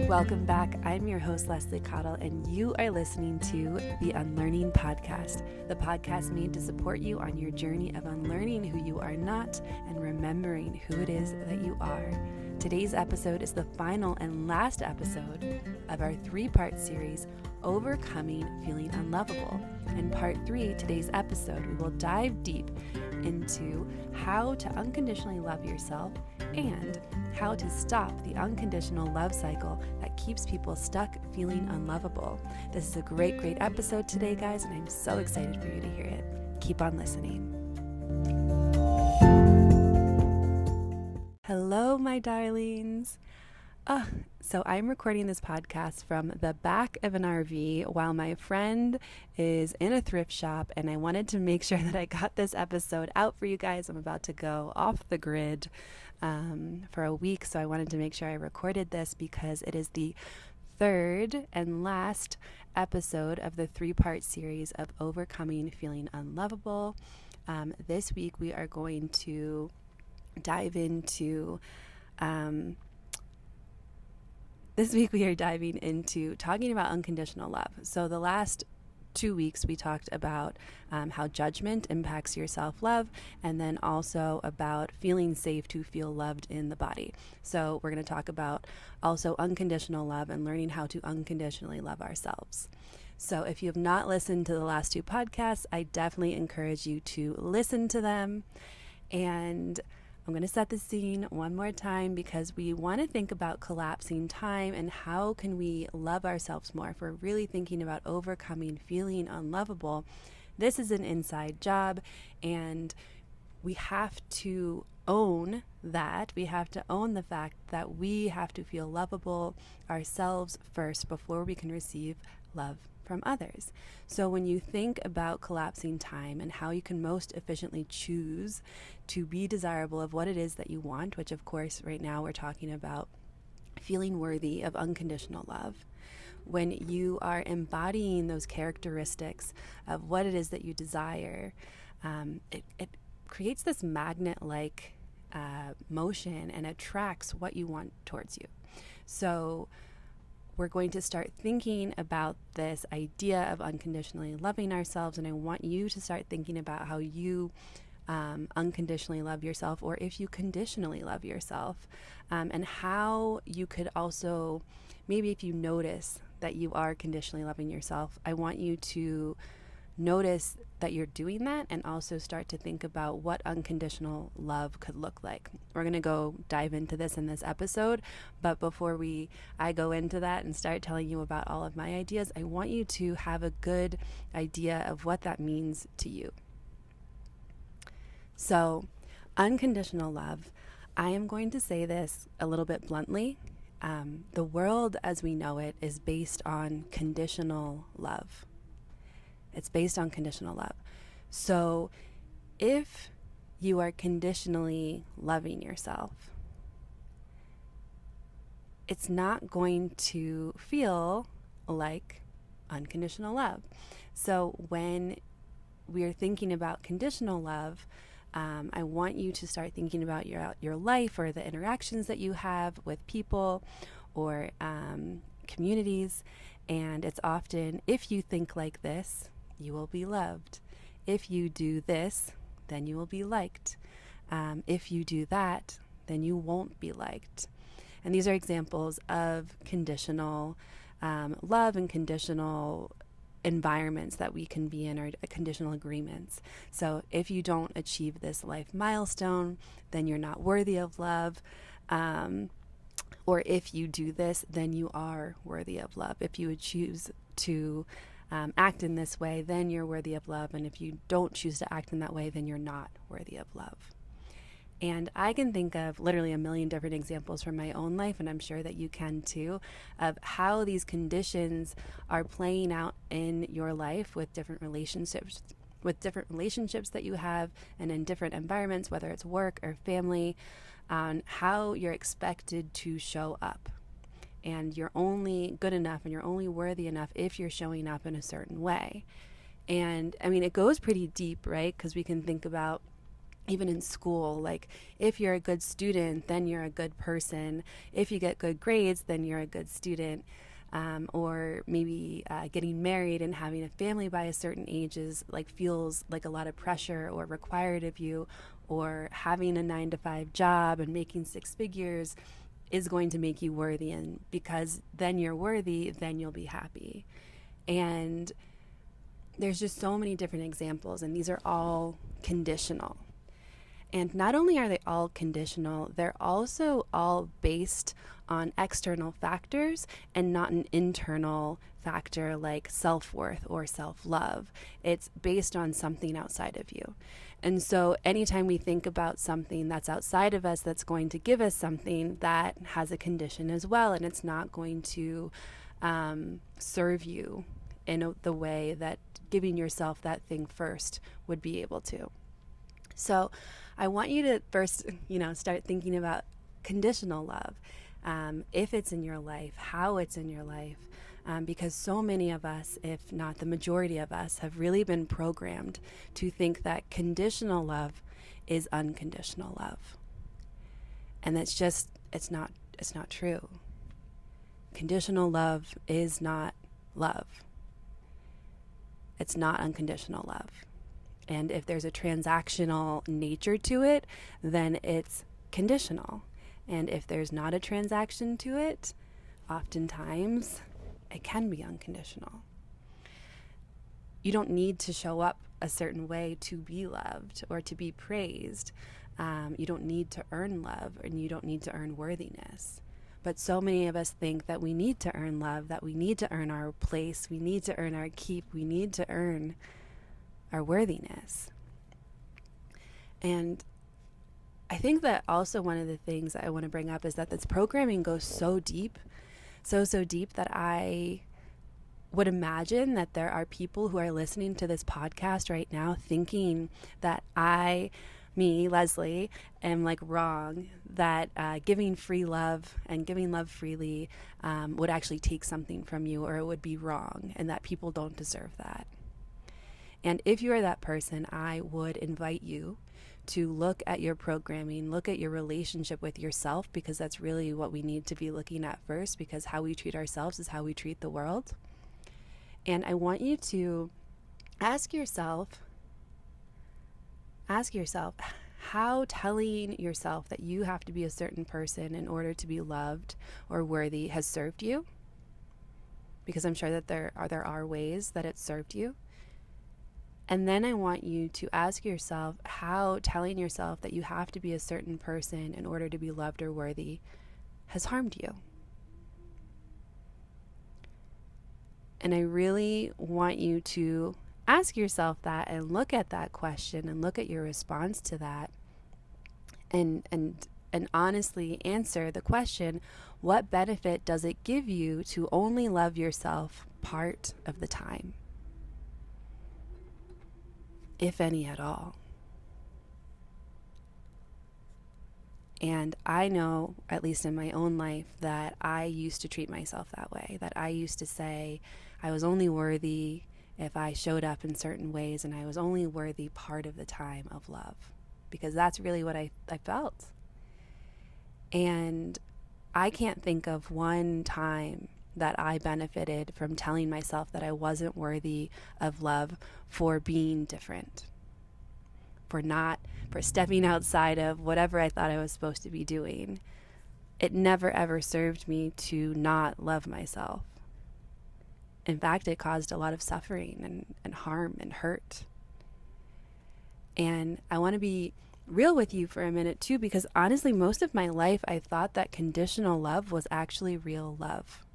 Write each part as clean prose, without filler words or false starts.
Welcome back. I'm your host, Leslie Cottle, and you are listening to the Unlearning podcast, the podcast made to support you on your journey of unlearning who you are not and remembering who it is that you are. Today's episode is the final and last episode of our 3-part series, Overcoming Feeling Unlovable. In part 3, today's episode, we will dive deep into how to unconditionally love yourself and how to stop the unconditional love cycle that keeps people stuck feeling unlovable. This is a great episode today, guys, and I'm so excited for you to hear it. Keep on listening. Hello, my darlings. So I'm recording this podcast from the back of an RV while my friend is in a thrift shop, and I wanted to make sure that I got this episode out for you guys. I'm about to go off the grid for a week, so I wanted to make sure I recorded this because it is the 3rd and last episode of the 3-part series of Overcoming Feeling Unlovable. This week we are going to dive into talking about unconditional love. So the last 2 weeks we talked about how judgment impacts your self-love, and then also about feeling safe to feel loved in the body. So we're going to talk about also unconditional love and learning how to unconditionally love ourselves. So if you have not listened to the last 2 podcasts, I definitely encourage you to listen to them. And I'm going to set the scene one more time because we want to think about collapsing time and how can we love ourselves more. If we're really thinking about overcoming feeling unlovable, this is an inside job, and we have to own that. We have to own the fact that we have to feel lovable ourselves first before we can receive love from others. So when you think about collapsing time and how you can most efficiently choose to be desirable of what it is that you want, which of course right now we're talking about feeling worthy of unconditional love. When you are embodying those characteristics of what it is that you desire, it creates this magnet-like motion and attracts what you want towards you. So we're going to start thinking about this idea of unconditionally loving ourselves, and I want you to start thinking about how you unconditionally love yourself, or if you conditionally love yourself, and how you could also, maybe if you notice that you are conditionally loving yourself, I want you to notice that you're doing that and also start to think about what unconditional love could look like. We're going to go dive into this in this episode, but before I go into that and start telling you about all of my ideas, I want you to have a good idea of what that means to you. So, unconditional love, I am going to say this a little bit bluntly. The world as we know it is based on conditional love. It's based on conditional love. So if you are conditionally loving yourself, it's not going to feel like unconditional love. So when we're thinking about conditional love, I want you to start thinking about your life or the interactions that you have with people or communities. And it's often, if you think like this, you will be loved. If you do this, then you will be liked. If you do that, then you won't be liked. And these are examples of conditional love and conditional environments that we can be in, or conditional agreements. So if you don't achieve this life milestone, then you're not worthy of love. Or if you do this, then you are worthy of love. If you would choose to act in this way, then you're worthy of love. And if you don't choose to act in that way, then you're not worthy of love. And I can think of literally a million different examples from my own life, and I'm sure that you can too, of how these conditions are playing out in your life with different relationships that you have, and in different environments, whether it's work or family, on how you're expected to show up. And you're only good enough and you're only worthy enough if you're showing up in a certain way. And I mean, it goes pretty deep, right? Because we can think about even in school, like if you're a good student, then you're a good person. If you get good grades, then you're a good student. Or maybe getting married and having a family by a certain age is like feels like a lot of pressure or required of you, or having a 9-to-5 job and making 6 figures is going to make you worthy, and because then you're worthy, then you'll be happy. And there's just so many different examples, and these are all conditional. And not only are they all conditional, they're also all based on external factors and not an internal factor like self-worth or self-love. It's based on something outside of you. And so anytime we think about something that's outside of us that's going to give us something, that has a condition as well, and it's not going to serve you in the way that giving yourself that thing first would be able to. So I want you to first, start thinking about conditional love. If it's in your life, how it's in your life, because so many of us, if not the majority of us, have really been programmed to think that conditional love is unconditional love. And it's not true. Conditional love is not love. It's not unconditional love. And if there's a transactional nature to it, then it's conditional. And if there's not a transaction to it, oftentimes it can be unconditional. You don't need to show up a certain way to be loved or to be praised. You don't need to earn love, and you don't need to earn worthiness. But so many of us think that we need to earn love, that we need to earn our place, we need to earn our keep, we need to earn our worthiness. And I think that also one of the things that I want to bring up is that this programming goes so deep, so deep, that I would imagine that there are people who are listening to this podcast right now thinking that me, Leslie, am like wrong, that giving free love and giving love freely would actually take something from you, or it would be wrong, and that people don't deserve that. And if you are that person, I would invite you to look at your programming, look at your relationship with yourself, because that's really what we need to be looking at first, because how we treat ourselves is how we treat the world. And I want you to ask yourself, how telling yourself that you have to be a certain person in order to be loved or worthy has served you, because I'm sure that there are ways that it served you. And then I want you to ask yourself how telling yourself that you have to be a certain person in order to be loved or worthy has harmed you. And I really want you to ask yourself that and look at that question and look at your response to that and honestly answer the question, what benefit does it give you to only love yourself part of the time? If any at all. And I know, at least in my own life, that I used to treat myself that way, that I used to say I was only worthy if I showed up in certain ways, and I was only worthy part of the time of love, because that's really what I felt. And I can't think of one time that I benefited from telling myself that I wasn't worthy of love for being different, for stepping outside of whatever I thought I was supposed to be doing. It never ever served me to not love myself. In fact, it caused a lot of suffering and harm and hurt. And I want to be real with you for a minute too, because honestly, most of my life I thought that conditional love was actually real love.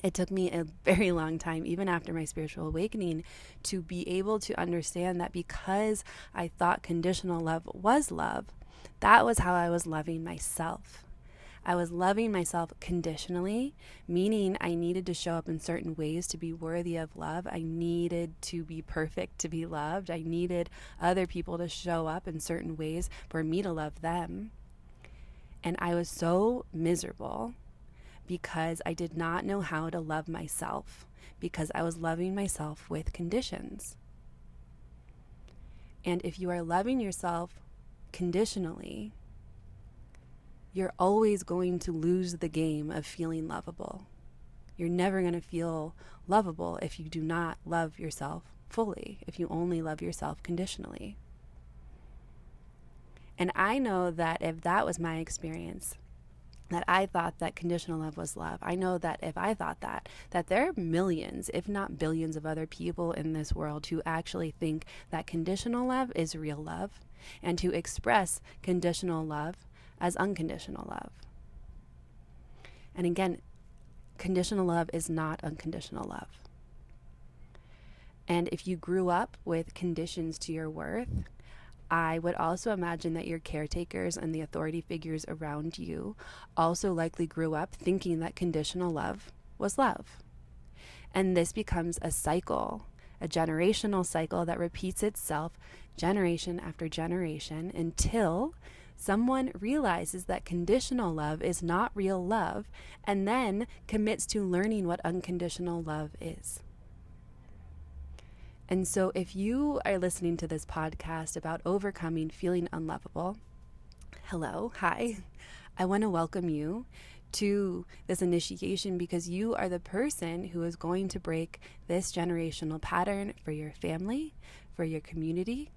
It took me a very long time, even after my spiritual awakening, to be able to understand that because I thought conditional love was love, that was how I was loving myself. I was loving myself conditionally, meaning I needed to show up in certain ways to be worthy of love. I needed to be perfect to be loved. I needed other people to show up in certain ways for me to love them. And I was so miserable because I did not know how to love myself, because I was loving myself with conditions. And if you are loving yourself conditionally, you're always going to lose the game of feeling lovable. You're never going to feel lovable if you do not love yourself fully, if you only love yourself conditionally. And I know that if that was my experience, that I thought that conditional love was love, I know that if I thought that there are millions, if not billions of other people in this world who actually think that conditional love is real love and to express conditional love as unconditional love. And again, conditional love is not unconditional love. And if you grew up with conditions to your worth, I would also imagine that your caretakers and the authority figures around you also likely grew up thinking that conditional love was love. And this becomes a cycle, a generational cycle that repeats itself generation after generation until someone realizes that conditional love is not real love and then commits to learning what unconditional love is. And so if you are listening to this podcast about overcoming feeling unlovable, hello, hi, I want to welcome you to this initiation because you are the person who is going to break this generational pattern for your family, for your community.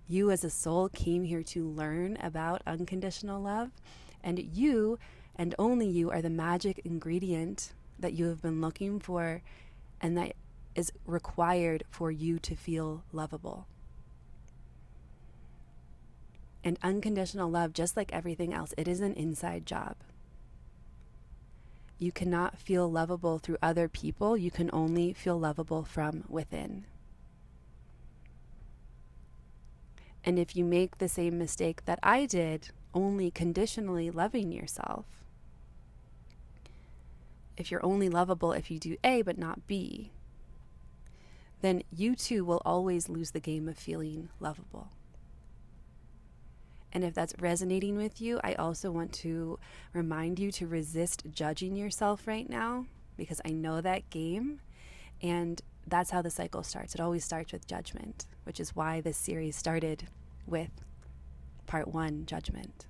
You as a soul came here to learn about unconditional love, and you and only you are the magic ingredient that you have been looking for and that is required for you to feel lovable. And unconditional love, just like everything else, it is an inside job. You cannot feel lovable through other people. You can only feel lovable from within. And if you make the same mistake that I did, only conditionally loving yourself, if you're only lovable if you do A but not B, then you too will always lose the game of feeling lovable. And if that's resonating with you, I also want to remind you to resist judging yourself right now, because I know that game, and that's how the cycle starts. It always starts with judgment, which is why this series started with part 1, judgment.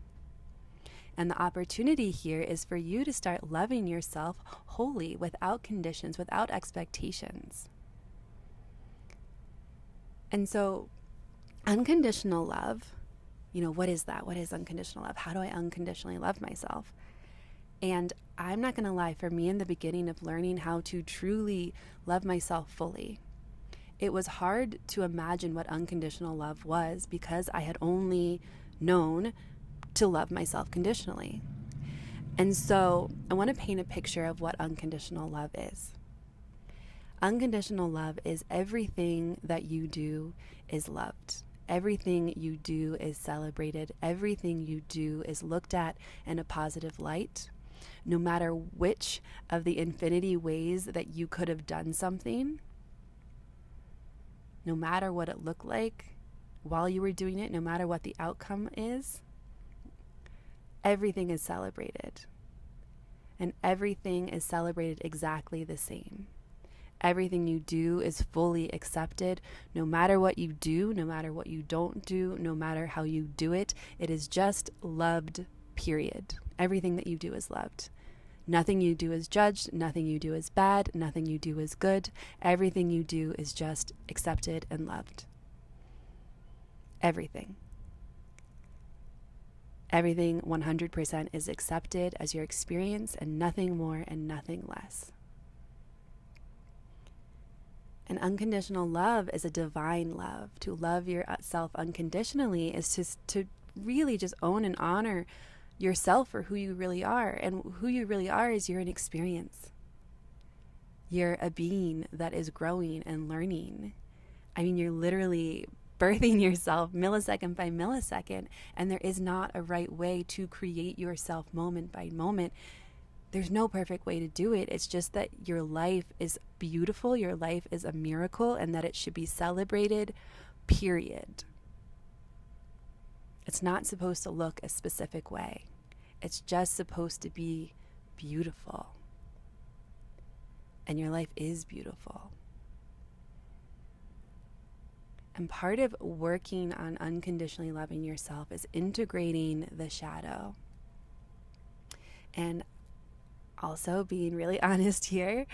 And the opportunity here is for you to start loving yourself wholly, without conditions, without expectations. And so unconditional love, what is that? What is unconditional love? How do I unconditionally love myself? And I'm not going to lie, for me in the beginning of learning how to truly love myself fully, it was hard to imagine what unconditional love was because I had only known to love myself conditionally. And so I want to paint a picture of what unconditional love is. Unconditional love is everything that you do is loved. Everything you do is celebrated. Everything you do is looked at in a positive light. No matter which of the infinity ways that you could have done something, no matter what it looked like while you were doing it, no matter what the outcome is, everything is celebrated. And everything is celebrated exactly the same. Everything you do is fully accepted, no matter what you do, no matter what you don't do, no matter how you do it. It is just loved, period. Everything that you do is loved. Nothing you do is judged, nothing you do is bad, nothing you do is good. Everything you do is just accepted and loved. Everything. Everything 100% is accepted as your experience, and nothing more and nothing less. And unconditional love is a divine love. To love yourself unconditionally is to really just own and honor yourself for who you really are. And who you really are is you're an experience. You're a being that is growing and learning. I mean, you're literally birthing yourself millisecond by millisecond, and there is not a right way to create yourself moment by moment. There's no perfect way to do it. It's just that your life is beautiful, your life is a miracle, and that it should be celebrated, period. It's not supposed to look a specific way. It's just supposed to be beautiful. And your life is beautiful. And part of working on unconditionally loving yourself is integrating the shadow. And also being really honest here,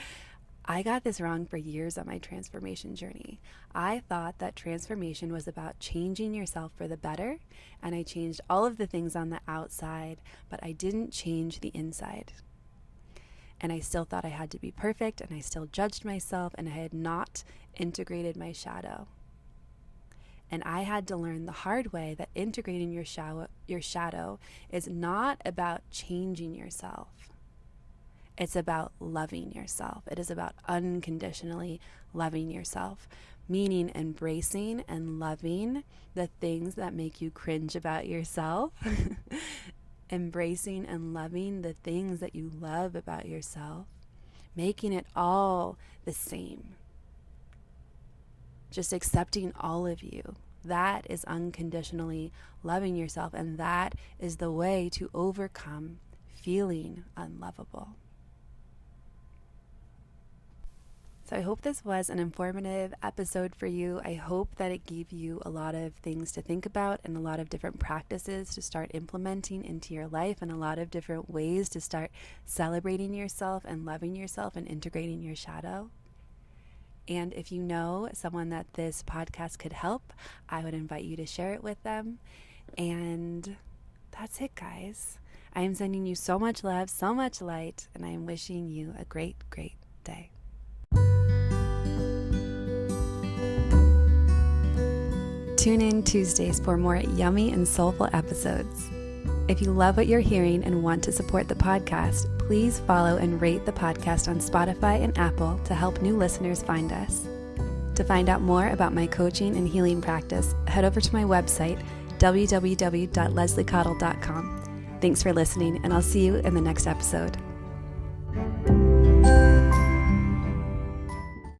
I got this wrong for years on my transformation journey. I thought that transformation was about changing yourself for the better, and I changed all of the things on the outside, but I didn't change the inside. And I still thought I had to be perfect, and I still judged myself, and I had not integrated my shadow. And I had to learn the hard way that integrating your shadow is not about changing yourself. It's about loving yourself. It is about unconditionally loving yourself, meaning embracing and loving the things that make you cringe about yourself, embracing and loving the things that you love about yourself, making it all the same. Just accepting all of you. That is unconditionally loving yourself, and that is the way to overcome feeling unlovable. So I hope this was an informative episode for you. I hope that it gave you a lot of things to think about and a lot of different practices to start implementing into your life, and a lot of different ways to start celebrating yourself and loving yourself and integrating your shadow. And if you know someone that this podcast could help, I would invite you to share it with them. And that's it, guys. I am sending you so much love, so much light, and I am wishing you a great, great day. Tune in Tuesdays for more yummy and soulful episodes. If you love what you're hearing and want to support the podcast, please follow and rate the podcast on Spotify and Apple to help new listeners find us. To find out more about my coaching and healing practice, head over to my website, www.lesliecottle.com. Thanks for listening, and I'll see you in the next episode.